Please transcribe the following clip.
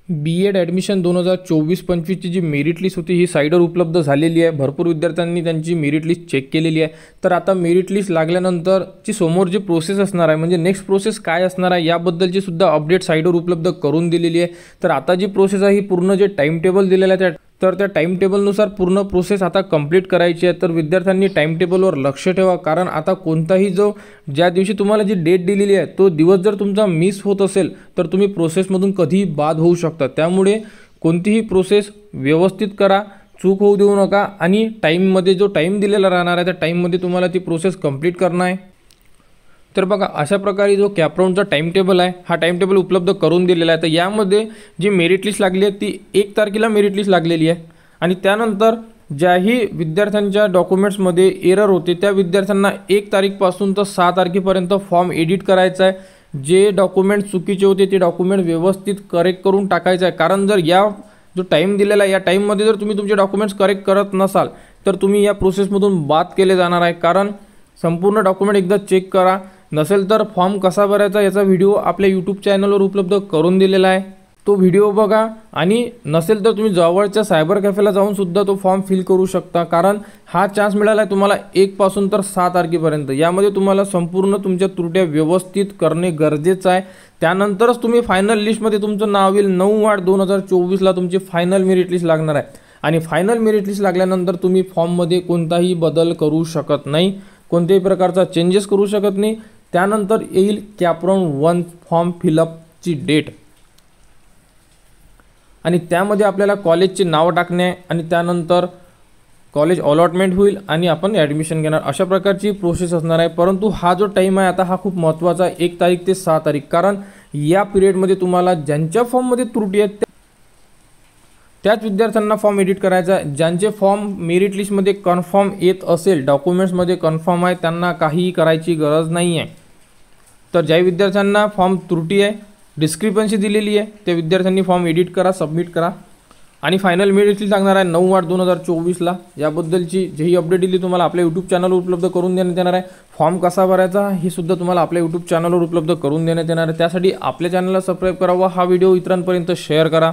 B.Ed admission 2024-25ची जी merit list होती ही साईडवर उपलब्ध झालेली आहे। भरपूर विद्यार्थ्यांनी त्यांची मेरिट लिस्ट चेक केलेली आहे। तर आता मेरिट लिस्ट लागल्यानंतरची समोर जी प्रोसेस असणार आहे, म्हणजे नेक्स्ट प्रोसेस काय असणार आहे याबद्दलची सुद्धा अपडेट साईडवर उपलब्ध करून दिलेली आहे। तर आता जी प्रोसेस आहे ही पूर्ण जे टाइम टेबल दिलेलं आहे त्या टाइम टेबलनुसार पूर्ण प्रोसेस आता कंप्लीट करायची आहे। तर विद्यार्थ्यांनी टाइम टेबलवर लक्ष ठेवा, कारण आता कोणताही ज्या दिवशी तुम्हाला जी डेट दिलेली आहे तो दिवस जर तुमचा मिस होत असेल तर तुम्ही प्रोसेसमधून कधीही बाद होऊ शकता। त्यामुळे कोणतीही प्रोसेस व्यवस्थित करा, चूक होऊ देऊ नका आणि टाईममध्ये जो टाईम दिलेला राहणार आहे त्या टाईममध्ये तुम्हाला ती प्रोसेस कंप्लीट करणं आहे। तर बघा, अशा प्रकारे जो कॅपराउंडचा टाइम टेबल आहे हा टाइम टेबल उपलब्ध करून दिलेला आहे। तर यामध्ये जी मेरिट लिस्ट लागली आहे ती 1 तारखेला मेरिट लिस्ट लागलेली आहे आणि त्यानंतर ज्याही विद्यार्थ्यांच्या डॉक्युमेंट्समध्ये एरर होते त्या विद्यार्थ्यांना 1 तारीखपासून तर 6 तारखेपर्यंत फॉर्म एडिट करायचा आहे। जे डॉक्युमेंट चुकीचे होते ते डॉक्युमेंट व्यवस्थित करेक्ट करून टाकायचं आहे, कारण जर जो टाइम दिलेला आहे या टाईममध्ये जर तुम्ही तुमचे डॉक्युमेंट्स करेक्ट करत नसाल तर तुम्ही या प्रोसेसमधून बाद केले जाणार आहे। कारण संपूर्ण डॉक्युमेंट एकदा चेक करा, नसेल तर फॉर्म कसा भरायचा याचा व्हिडिओ आपल्या यूट्यूब चॅनलवर उपलब्ध करून दिलेला आहे, तो व्हिडिओ बघा। आणि नसेल तर तुम्ही जवळच्या सायबर कॅफेला जाऊन सुद्धा तो फॉर्म फिल करू शकता, कारण हा चान्स मिळाला आहे तुम्हाला 1 पासून तर 6 तारखेपर्यंत। यामध्ये तुम्हाला संपूर्ण तुमच्या त्रुट्या व्यवस्थित करणे गरजेचं आहे, त्यानंतरच तुम्ही फायनल लिस्टमध्ये तुमचं नाव येईल। 9/8/2024ला तुमची फायनल मेरिट लिस्ट लागणार आहे आणि फायनल मेरिट लिस्ट लागल्यानंतर तुम्ही फॉर्ममध्ये कोणताही बदल करू शकत नाही, कोणत्याही प्रकारचा चेंजेस करू शकत नाही। त्यानंतर येईल कॅपराउंड 1 फॉर्म फिलअपची डेट आणि त्यामध्ये आपल्याला कॉलेजचे नाव टाकणे आहे आणि त्यानंतर कॉलेज अलॉटमेंट होईल आणि आपण ॲडमिशन घेणार, अशा प्रकारची प्रोसेस असणार आहे। परंतु हा जो टाईम आहे आता हा खूप महत्त्वाचा आहे, 1 तारीख ते 6 तारीख, कारण या पिरियडमध्ये तुम्हाला ज्यांच्या फॉर्ममध्ये त्रुटी आहेत त्याच विद्यार्थ्यांना फॉर्म एडिट करायचा आहे। ज्यांचे फॉर्म मेरिट लिस्टमध्ये कन्फर्म येत असेल, डॉक्युमेंट्समध्ये कन्फर्म आहे, त्यांना काहीही करायची गरज नाही आहे। तर ज्या विद्यार्थ्यांना फॉर्म त्रुटी आहे, डिस्क्रिपन्सी दिलेली आहे, त्या विद्यार्थ्यांनी फॉर्म एडिट करा, सबमिट करा आणि फायनल मेरिट लिस्ट लागणार आहे 9/8/2024ला। याबद्दलची जेही अपडेट दिली तुम्हाला आपल्या यूट्यूब चॅनलवर उपलब्ध करून देण्यात येणार आहे। फॉर्म कसा भरायचा हे सुद्धा तुम्हाला आपल्या यूट्यूब चॅनलवर उपलब्ध करून देण्यात येणार आहे। त्यासाठी आपल्या चॅनलला सबस्क्राईब करा व हा व्हिडिओ इतरांपर्यंत शेअर करा।